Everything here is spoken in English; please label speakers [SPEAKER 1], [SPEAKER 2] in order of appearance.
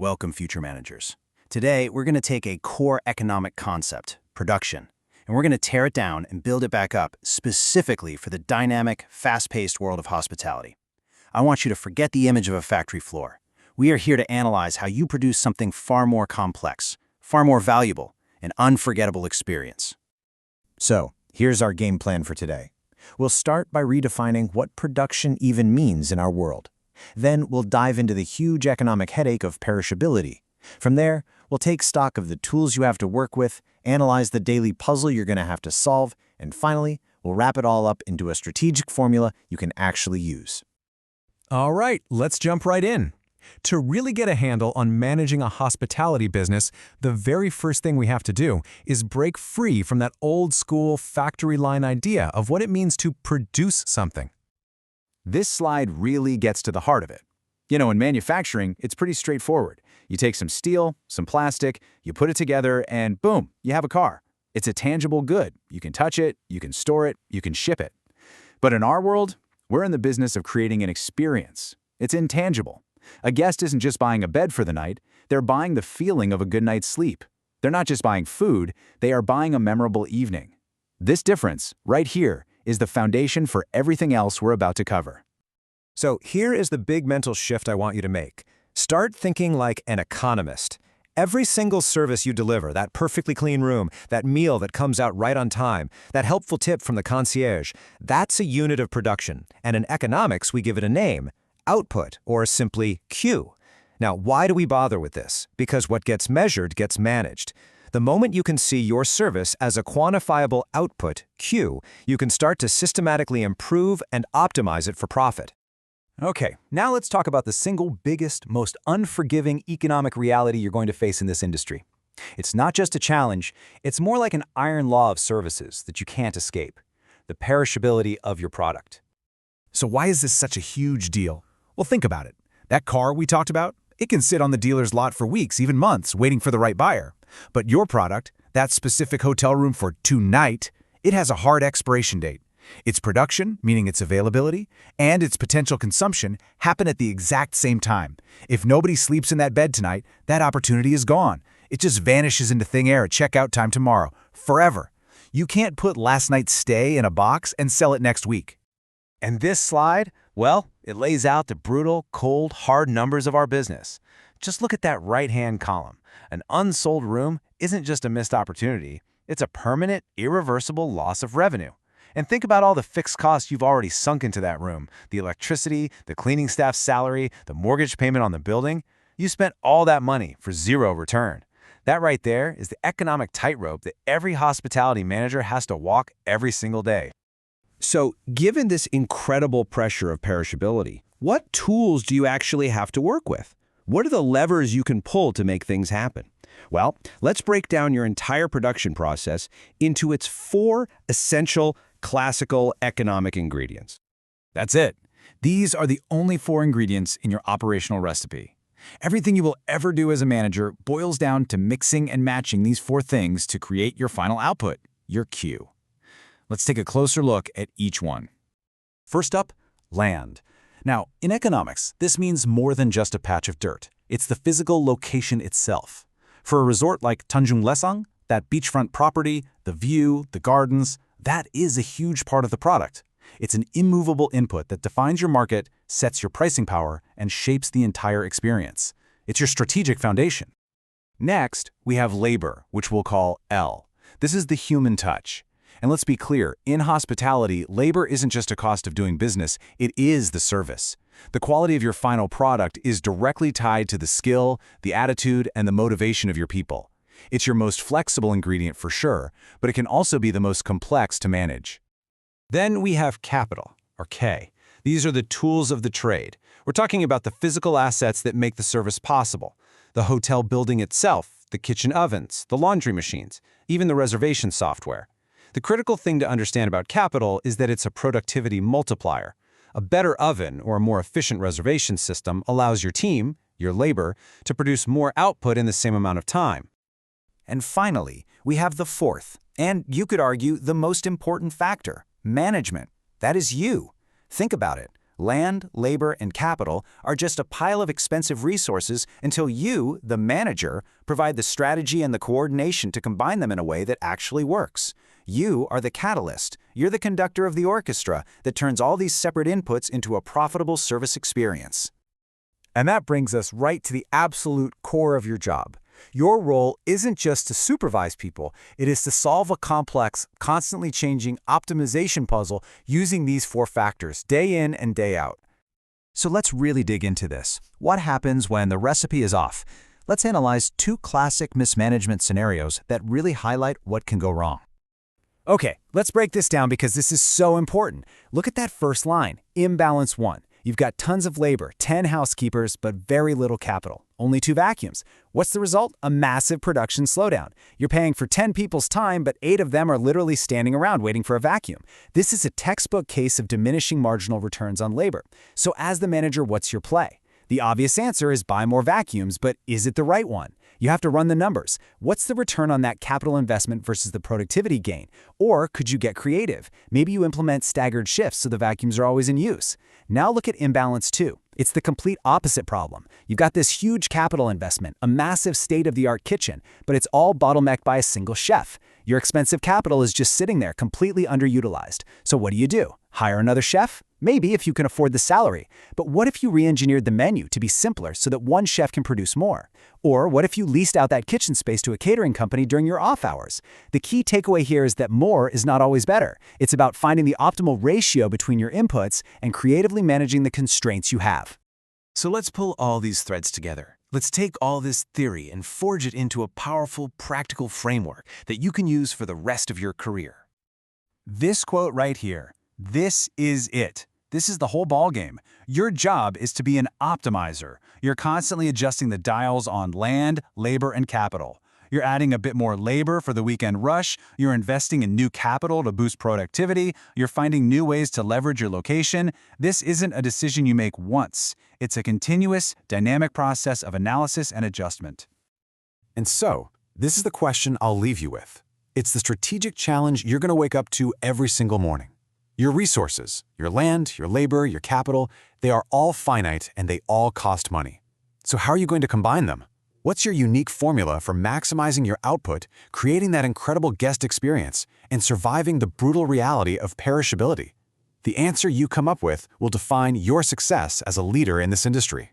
[SPEAKER 1] Welcome, future managers. Today, we're going to take a core economic concept, production, and we're going to tear it down and build it back up specifically for the dynamic, fast-paced world of hospitality. I want you to forget the image of a factory floor. We are here to analyze how you produce something far more complex, far more valuable, an unforgettable experience.
[SPEAKER 2] So, here's our game plan for today. We'll start by redefining what production even means in our world. Then we'll dive into the huge economic headache of perishability. From there, we'll take stock of the tools you have to work with, analyze the daily puzzle you're going to have to solve, and finally, we'll wrap it all up into a strategic formula you can actually use.
[SPEAKER 3] All right, let's jump right in. To really get a handle on managing a hospitality business, the very first thing we have to do is break free from that old-school factory line idea of what it means to produce something.
[SPEAKER 4] This slide really gets to the heart of it. In manufacturing, it's pretty straightforward. You take some steel, some plastic, you put it together, and boom, you have a car. It's a tangible good. You can touch it, you can store it, you can ship it. But in our world, we're in the business of creating an experience. It's intangible. A guest isn't just buying a bed for the night, they're buying the feeling of a good night's sleep. They're not just buying food, they are buying a memorable evening. This difference, right here, is the foundation for everything else we're about to cover.
[SPEAKER 2] So here is the big mental shift I want you to make. Start thinking like an economist. Every single service you deliver, that perfectly clean room, that meal that comes out right on time, that helpful tip from the concierge, that's a unit of production. And in economics, we give it a name, output, or simply Q. Now, why do we bother with this? Because what gets measured gets managed. The moment you can see your service as a quantifiable output, Q, you can start to systematically improve and optimize it for profit.
[SPEAKER 5] Okay, now let's talk about the single biggest, most unforgiving economic reality you're going to face in this industry. It's not just a challenge, it's more like an iron law of services that you can't escape: the perishability of your product.
[SPEAKER 3] So why is this such a huge deal? Well, think about it. That car we talked about, it can sit on the dealer's lot for weeks, even months, waiting for the right buyer. But your product, that specific hotel room for tonight, it has a hard expiration date. Its production, meaning its availability, and its potential consumption happen at the exact same time. If nobody sleeps in that bed tonight, that opportunity is gone. It just vanishes into thin air at checkout time tomorrow, forever. You can't put last night's stay in a box and sell it next week.
[SPEAKER 5] And this slide, well, it lays out the brutal, cold, hard numbers of our business. Just look at that right-hand column. An unsold room isn't just a missed opportunity, it's a permanent, irreversible loss of revenue. And think about all the fixed costs you've already sunk into that room: the electricity, the cleaning staff's salary, the mortgage payment on the building. You spent all that money for zero return. That right there is the economic tightrope that every hospitality manager has to walk every single day.
[SPEAKER 6] So, given this incredible pressure of perishability, what tools do you actually have to work with? What are the levers you can pull to make things happen? Well, let's break down your entire production process into its 4 essential, classical economic ingredients.
[SPEAKER 4] That's it. These are the only 4 ingredients in your operational recipe. Everything you will ever do as a manager boils down to mixing and matching these 4 things to create your final output, your Q. Let's take a closer look at each one.
[SPEAKER 5] First up, land. Now, in economics, this means more than just a patch of dirt. It's the physical location itself. For a resort like Tanjung Lesang, that beachfront property, the view, the gardens, that is a huge part of the product. It's an immovable input that defines your market, sets your pricing power, and shapes the entire experience. It's your strategic foundation. Next, we have labor, which we'll call L. This is the human touch. And let's be clear, in hospitality, labor isn't just a cost of doing business, it is the service. The quality of your final product is directly tied to the skill, the attitude, and the motivation of your people. It's your most flexible ingredient for sure, but it can also be the most complex to manage. Then we have capital, or K. These are the tools of the trade. We're talking about the physical assets that make the service possible: the hotel building itself, the kitchen ovens, the laundry machines, even the reservation software. The critical thing to understand about capital is that it's a productivity multiplier. A better oven or a more efficient reservation system allows your team, your labor, to produce more output in the same amount of time.
[SPEAKER 1] And finally, we have the 4th, and you could argue the most important factor: management. That is you. Think about it.
[SPEAKER 4] Land, labor, and capital are just a pile of expensive resources until you, the manager, provide the strategy and the coordination to combine them in a way that actually works. You are the catalyst. You're the conductor of the orchestra that turns all these separate inputs into a profitable service experience.
[SPEAKER 2] And that brings us right to the absolute core of your job. Your role isn't just to supervise people, it is to solve a complex, constantly changing optimization puzzle using these 4 factors day in and day out.
[SPEAKER 4] So let's really dig into this. What happens when the recipe is off? Let's analyze 2 classic mismanagement scenarios that really highlight what can go wrong.
[SPEAKER 2] Okay, let's break this down because this is so important. Look at that first line, imbalance 1. You've got tons of labor, 10 housekeepers, but very little capital. Only 2 vacuums. What's the result? A massive production slowdown. You're paying for 10 people's time, but 8 of them are literally standing around waiting for a vacuum. This is a textbook case of diminishing marginal returns on labor. So as the manager, what's your play? The obvious answer is buy more vacuums, but is it the right one? You have to run the numbers. What's the return on that capital investment versus the productivity gain? Or could you get creative? Maybe you implement staggered shifts so the vacuums are always in use. Now look at imbalance 2. It's the complete opposite problem. You've got this huge capital investment, a massive state-of-the-art kitchen, but it's all bottlenecked by a single chef. Your expensive capital is just sitting there completely underutilized. So what do? Hire another chef? Maybe if you can afford the salary. But what if you re-engineered the menu to be simpler so that one chef can produce more? Or what if you leased out that kitchen space to a catering company during your off hours? The key takeaway here is that more is not always better. It's about finding the optimal ratio between your inputs and creatively managing the constraints you have.
[SPEAKER 1] So let's pull all these threads together. Let's take all this theory and forge it into a powerful, practical framework that you can use for the rest of your career.
[SPEAKER 3] This quote right here, this is it. This is the whole ballgame. Your job is to be an optimizer. You're constantly adjusting the dials on land, labor, and capital. You're adding a bit more labor for the weekend rush. You're investing in new capital to boost productivity. You're finding new ways to leverage your location. This isn't a decision you make once. It's a continuous, dynamic process of analysis and adjustment.
[SPEAKER 7] And so, this is the question I'll leave you with. It's the strategic challenge you're going to wake up to every single morning. Your resources, your land, your labor, your capital, they are all finite and they all cost money. So how are you going to combine them? What's your unique formula for maximizing your output, creating that incredible guest experience, and surviving the brutal reality of perishability? The answer you come up with will define your success as a leader in this industry.